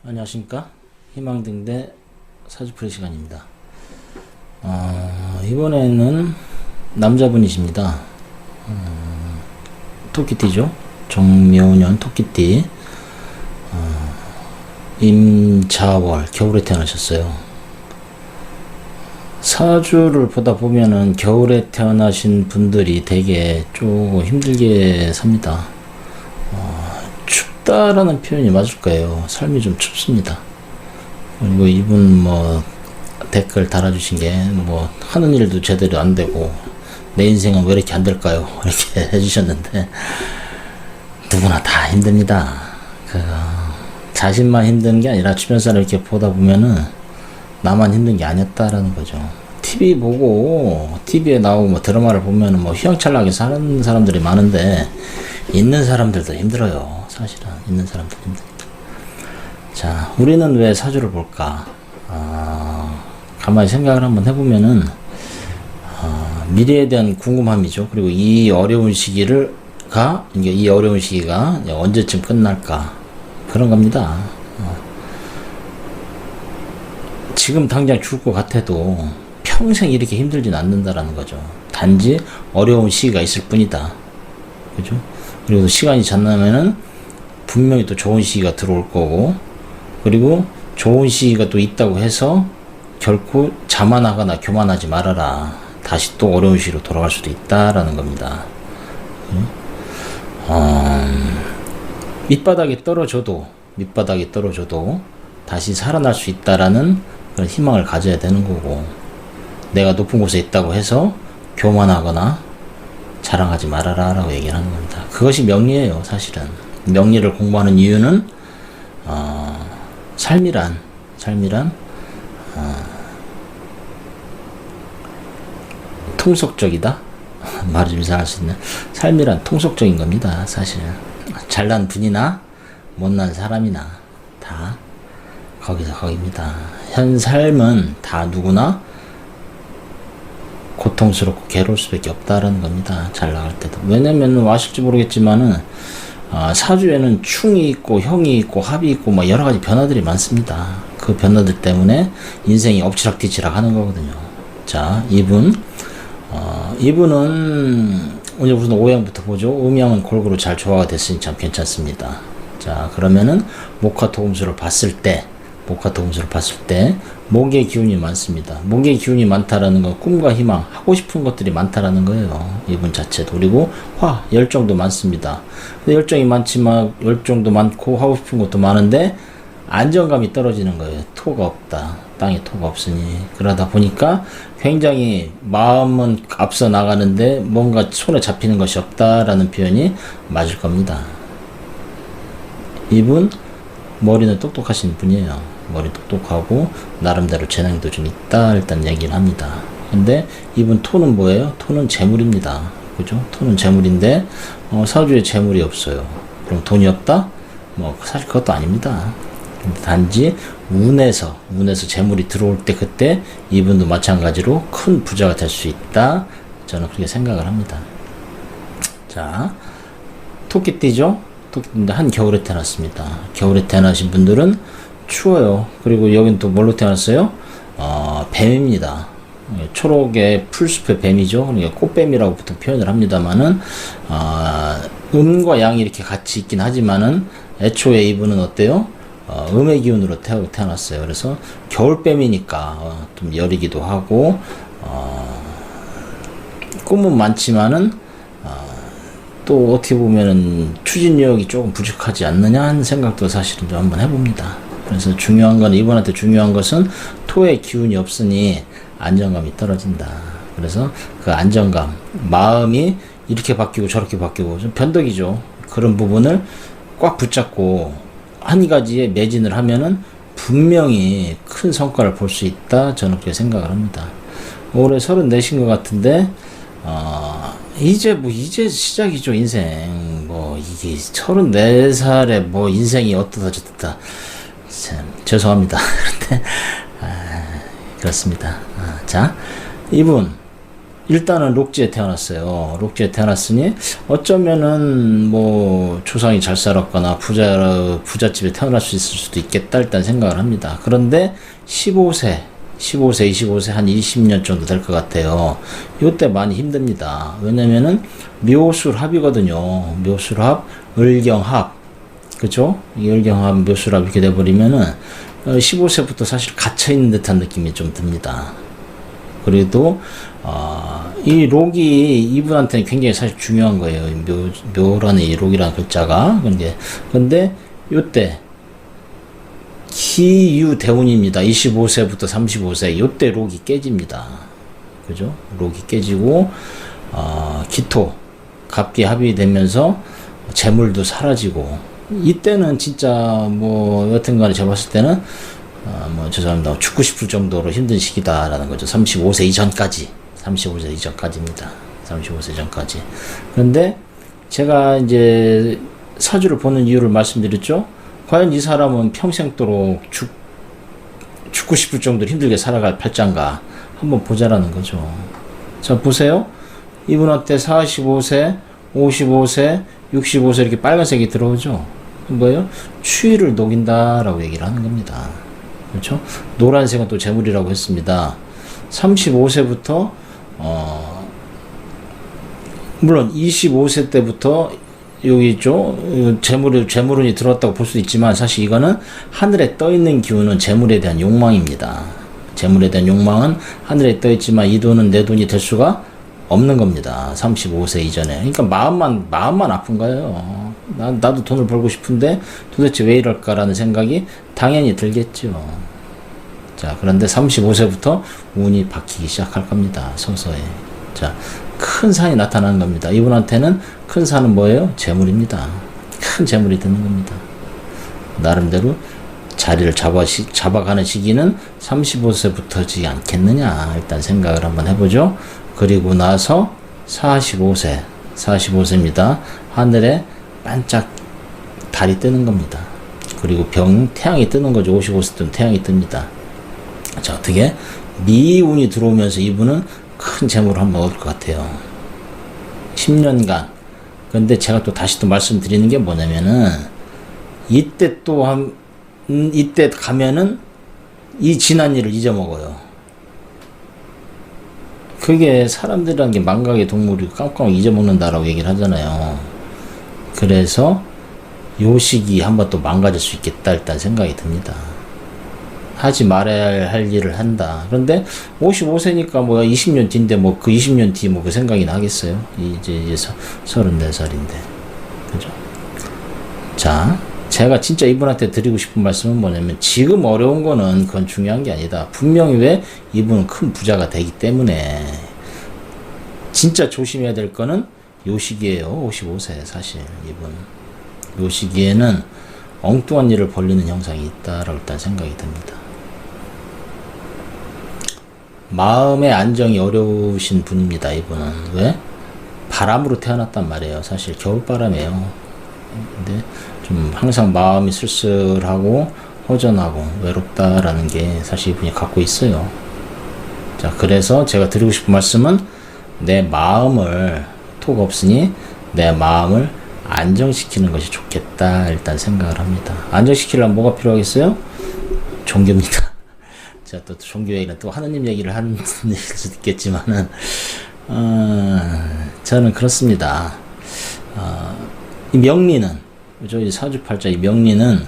안녕하십니까. 희망등대 사주풀이 시간입니다. 이번에는 남자분이십니다. 토끼띠죠. 정묘년 토끼띠. 임자월 겨울에 태어나셨어요. 사주를 보다 보면은 겨울에 태어나신 분들이 되게 조금 힘들게 삽니다. 춥다라는 표현이 맞을 거예요. 삶이 좀 춥습니다. 그리고 이분 뭐 댓글 달아주신 게 뭐 하는 일도 제대로 안 되고 내 인생은 왜 이렇게 안 될까요? 이렇게 해주셨는데 누구나 다 힘듭니다. 자신만 힘든 게 아니라 주변 사람 이렇게 보다 보면은 나만 힘든 게 아니었다라는 거죠. TV 보고 TV에 나오고 뭐 드라마를 보면은 뭐 휘황찬란하게 사는 사람들이 많은데 있는 사람들도 힘들어요. 사실은 있는 사람도 힘듭니다. 자, 우리는 왜 사주를 볼까? 가만히 생각을 한번 해보면은 미래에 대한 궁금함이죠. 그리고 이 어려운 시기가 언제쯤 끝날까? 그런 겁니다. 지금 당장 죽을 것 같아도 평생 이렇게 힘들진 않는다라는 거죠. 단지 어려운 시기가 있을 뿐이다. 그죠? 그리고 또 시간이 지나면은 분명히 또 좋은 시기가 들어올 거고, 그리고 좋은 시기가 또 있다고 해서 결코 자만하거나 교만하지 말아라. 다시 또 어려운 시기로 돌아갈 수도 있다라는 겁니다. 밑바닥에 떨어져도 다시 살아날 수 있다라는 그런 희망을 가져야 되는 거고, 내가 높은 곳에 있다고 해서 교만하거나 자랑하지 말아라 라고 얘기를 하는 겁니다. 그것이 명리예요. 사실은 명리를 공부하는 이유는 삶이란 통속적이다. 말이 좀 이상할 수 있는, 삶이란 통속적인 겁니다. 사실 잘난 분이나 못난 사람이나 다 거기입니다. 현 삶은 다 누구나 고통스럽고 괴로울 수밖에 없다라는 겁니다. 잘 나갈 때도. 왜냐면 아실지 모르겠지만은 사주에는 충이 있고 형이 있고 합이 있고 뭐 여러 가지 변화들이 많습니다. 그 변화들 때문에 인생이 엎치락뒤치락 하는 거거든요. 자, 이분은 오늘 우선 오행부터 보죠. 음양은 골고루 잘 조화가 됐으니 참 괜찮습니다. 자, 그러면은 목화토금수를 봤을 때 목의 기운이 많습니다. 목의 기운이 많다라는 건 꿈과 희망, 하고 싶은 것들이 많다라는 거예요. 이분 자체도. 그리고 열정도 많습니다. 열정이 많지만, 열정도 많고 하고 싶은 것도 많은데 안정감이 떨어지는 거예요. 토가 없다. 땅에 토가 없으니. 그러다 보니까 굉장히 마음은 앞서 나가는데 뭔가 손에 잡히는 것이 없다라는 표현이 맞을 겁니다. 이분 머리는 똑똑하신 분이에요. 머리 똑똑하고 나름대로 재능도 좀 있다 일단 얘기를 합니다. 근데 이분 토는 뭐예요? 토는 재물입니다. 그죠? 토는 재물인데 사주에 재물이 없어요. 그럼 돈이 없다? 뭐 사실 그것도 아닙니다. 단지 운에서 재물이 들어올 때 그때 이분도 마찬가지로 큰 부자가 될 수 있다. 저는 그렇게 생각을 합니다. 자, 토끼띠죠? 토끼띠인데 한겨울에 태어났습니다. 겨울에 태어나신 분들은 추워요. 그리고 여긴 또 뭘로 태어났어요? 뱀입니다. 초록의 풀숲의 뱀이죠. 그러니까 꽃뱀이라고 보통 표현을 합니다만은 음과 양이 이렇게 같이 있긴 하지만은 애초에 이분은 어때요? 음의 기운으로 태어났어요. 그래서 겨울뱀이니까 좀 여리기도 하고 꿈은 많지만은 또 어떻게 보면은 추진력이 조금 부족하지 않느냐 하는 생각도 사실은 좀 한번 해봅니다. 그래서 이분한테 중요한 것은 토의 기운이 없으니 안정감이 떨어진다. 그래서 그 안정감, 마음이 이렇게 바뀌고 저렇게 바뀌고 좀 변덕이죠. 그런 부분을 꽉 붙잡고 한 가지에 매진을 하면은 분명히 큰 성과를 볼 수 있다. 저는 그렇게 생각을 합니다. 올해 34신 것 같은데, 이제 시작이죠, 인생. 이게 34살에 인생이 어떠다 저떠다. 참, 죄송합니다. 그런데, 그렇습니다. 자, 이분, 일단은 록지에 태어났어요. 록지에 태어났으니 어쩌면은 뭐 조상이 잘 살았거나 부잣집에 태어날 수 있을 수도 있겠다 일단 생각을 합니다. 그런데 15세 25세 한 20년 정도 될 것 같아요. 요때 많이 힘듭니다. 왜냐면은 묘술합이거든요. 묘술합, 을경합, 그죠? 이 을경합, 묘술합 이렇게 돼버리면은 15세부터 사실 갇혀있는 듯한 느낌이 좀 듭니다. 그래도 이 록이 이분한테는 굉장히 사실 중요한 거예요. 묘라는 이 록이라는 글자가. 근데 요때 기유대운입니다. 25세부터 35세 요때 록이 깨집니다. 그죠? 록이 깨지고 기토 갑기 합이 되면서 재물도 사라지고 이때는 진짜 뭐 여튼간에 제가 봤을 때는 뭐 죄송합니다. 죽고 싶을 정도로 힘든 시기다라는 거죠. 35세 이전까지 35세 이전까지입니다. 35세 전까지. 그런데 제가 이제 사주를 보는 이유를 말씀드렸죠. 과연 이 사람은 평생도록 죽고 싶을 정도로 힘들게 살아갈 팔자인가 한번 보자라는 거죠. 자 보세요. 이분한테 45세 55세 65세 이렇게 빨간색이 들어오죠. 뭐예요? 추위를 녹인다라고 얘기를 하는 겁니다. 그렇죠? 노란색은 또 재물이라고 했습니다. 35세부터 물론 25세 때부터 여기 있죠. 재물운이 들어왔다고 볼 수도 있지만 사실 이거는 하늘에 떠 있는 기운은 재물에 대한 욕망입니다. 재물에 대한 욕망은 하늘에 떠 있지만 이 돈은 내 돈이 될 수가 없는 겁니다. 35세 이전에. 그러니까 마음만 아픈 거예요. 나도 돈을 벌고 싶은데 도대체 왜 이럴까라는 생각이 당연히 들겠죠. 자, 그런데 35세부터 운이 바뀌기 시작할 겁니다. 서서히. 자, 큰 산이 나타나는 겁니다. 이분한테는 큰 산은 뭐예요? 재물입니다. 큰 재물이 드는 겁니다. 나름대로 자리를 잡아가는 시기는 35세부터지 않겠느냐 일단 생각을 한번 해보죠. 그리고 나서 45세입니다. 하늘에 반짝 달이 뜨는 겁니다. 그리고 태양이 뜨는 거죠. 55세 때는 태양이 뜹니다. 자, 어떻게 미운이 들어오면서 이분은 큰 재물을 한번 얻을 것 같아요. 10년간. 근데 제가 또 다시 또 말씀드리는 게 뭐냐면은 이때 가면은 이 지난 일을 잊어먹어요. 그게 사람들이라는 게 망각의 동물이 깜깜 잊어먹는다라고 얘기를 하잖아요. 그래서 요 시기 한번 또 망가질 수 있겠다 일단 생각이 듭니다. 하지 말아야 할 일을 한다. 그런데 55세니까 뭐 20년 뒤인데 뭐 그 20년 뒤 뭐 그 생각이 나겠어요. 이제 34살인데. 그죠? 자, 제가 진짜 이분한테 드리고 싶은 말씀은 뭐냐면 지금 어려운 거는 그건 중요한 게 아니다. 분명히 왜 이분은 큰 부자가 되기 때문에 진짜 조심해야 될 거는 요 시기에요. 55세 사실 이분. 요 시기에는 엉뚱한 일을 벌리는 형상이 있다라고 일단 생각이 듭니다. 마음의 안정이 어려우신 분입니다. 이분은. 왜? 바람으로 태어났단 말이에요. 사실 겨울바람이에요. 근데 좀 항상 마음이 쓸쓸하고 허전하고 외롭다라는 게 사실 이분이 갖고 있어요. 자, 그래서 제가 드리고 싶은 말씀은 내 마음을 토가 없으니 내 마음을 안정시키는 것이 좋겠다 일단 생각을 합니다. 안정시키려면 뭐가 필요하겠어요? 종교입니다. 제가 또 종교 얘기는 또 하느님 얘기를 하는 얘기일 수도 있겠지만은 저는 그렇습니다. 이 명리는 그죠? 이 사주팔자 이 명리는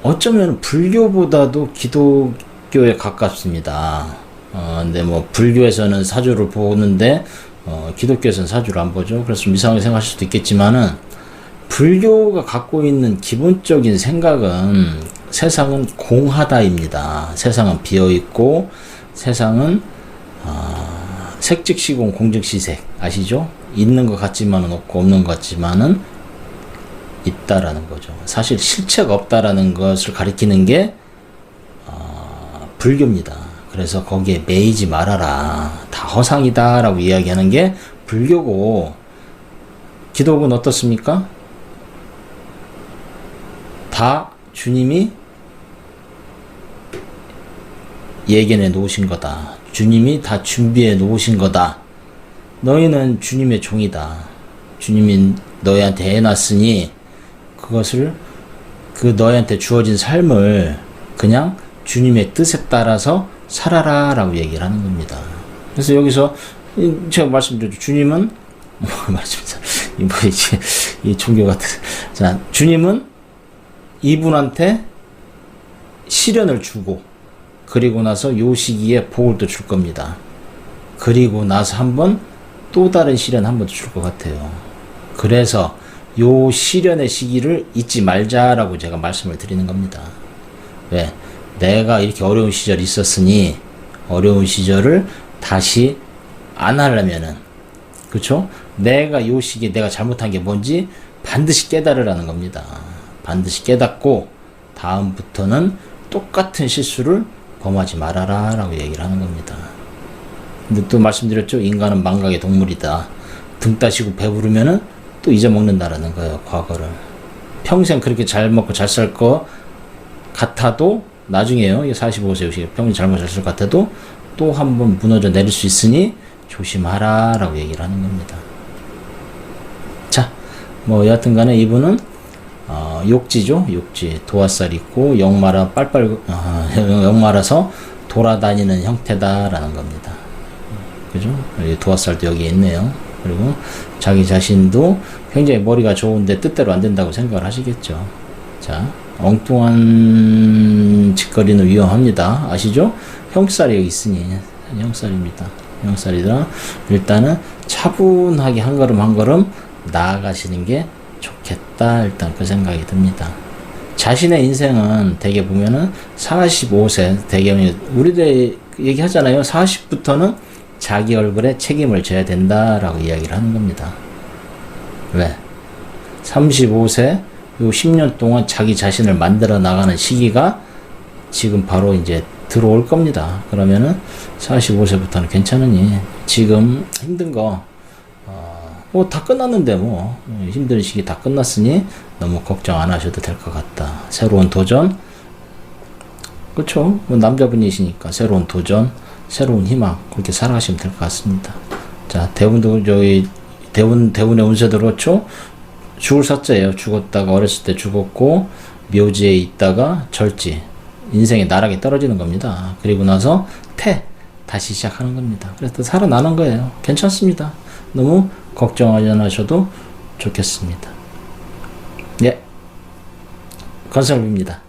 어쩌면 불교보다도 기독교에 가깝습니다. 근데 뭐 불교에서는 사주를 보는데 기독교에서는 사주를 안 보죠. 그래서 좀 이상하게 생각하실 수도 있겠지만은 불교가 갖고 있는 기본적인 생각은 세상은 공하다입니다. 세상은 비어있고 세상은 색즉시공 공즉시색 아시죠? 있는 것 같지만은 없고 없는 것 같지만은 있다라는 거죠. 사실 실체가 없다라는 것을 가리키는 게 불교입니다. 그래서 거기에 매이지 말아라. 다 허상이다 라고 이야기하는 게 불교고 기독은 어떻습니까? 다 주님이 예견해 놓으신 거다. 주님이 다 준비해 놓으신 거다. 너희는 주님의 종이다. 주님이 너희한테 해놨으니 그것을 그 너희한테 주어진 삶을 그냥 주님의 뜻에 따라서 살아라 라고 얘기를 하는 겁니다. 그래서 여기서 제가 말씀드렸죠. 주님은 말씀드렸죠. 이 종교 같은. 자, 주님은 이분한테 시련을 주고 그리고 나서 요 시기에 복을 또 줄 겁니다. 그리고 나서 한번 또 다른 시련 한 번 줄 것 같아요. 그래서 요 시련의 시기를 잊지 말자라고 제가 말씀을 드리는 겁니다. 왜? 내가 이렇게 어려운 시절이 있었으니 어려운 시절을 다시 안 하려면은, 그쵸? 내가 요 시기에 내가 잘못한 게 뭔지 반드시 깨달으라는 겁니다. 반드시 깨닫고 다음부터는 똑같은 실수를 범하지 말아라 라고 얘기를 하는 겁니다. 근데 또 말씀드렸죠. 인간은 망각의 동물이다. 등 따시고 배부르면은 또 잊어먹는다라는 거예요. 과거를. 평생 그렇게 잘 먹고 잘 살 거 같아도 나중에요. 45세 50세 평생 잘못 잘 살 것 같아도 또 한 번 무너져 내릴 수 있으니 조심하라 라고 얘기를 하는 겁니다. 자, 뭐 여하튼 간에 이분은 욕지죠. 욕지. 도화살 있고 역마라 역마라서 돌아다니는 형태다라는 겁니다. 그죠? 도화살도 여기 있네요. 그리고 자기 자신도 굉장히 머리가 좋은데 뜻대로 안 된다고 생각을 하시겠죠. 자, 엉뚱한 짓거리는 위험합니다. 아시죠? 형살이 여기 있으니 형살입니다. 형살이라 일단은 차분하게 한 걸음 한 걸음 나아가시는 게 좋겠다. 일단 그 생각이 듭니다. 자신의 인생은 대개 보면은 45세 대개 우리들 얘기하잖아요. 40부터는 자기 얼굴에 책임을 져야 된다라고 이야기를 하는 겁니다. 왜? 35세 요 10년 동안 자기 자신을 만들어 나가는 시기가 지금 바로 이제 들어올 겁니다. 그러면은 45세부터는 괜찮으니 지금 힘든 거 뭐 다 끝났는데 뭐 힘든 시기 다 끝났으니 너무 걱정 안 하셔도 될 것 같다. 새로운 도전, 그렇죠? 뭐 남자분이시니까 새로운 도전, 새로운 희망 그렇게 살아가시면 될 것 같습니다. 자, 대운도 대운의 운세도 그렇죠. 죽을 사자예요. 죽었다가 어렸을 때 죽었고 묘지에 있다가 절지 인생의 나락에 떨어지는 겁니다. 그리고 나서 다시 시작하는 겁니다. 그래서 살아나는 거예요. 괜찮습니다. 너무 걱정하지 않으셔도 좋겠습니다. 예, 건설입니다.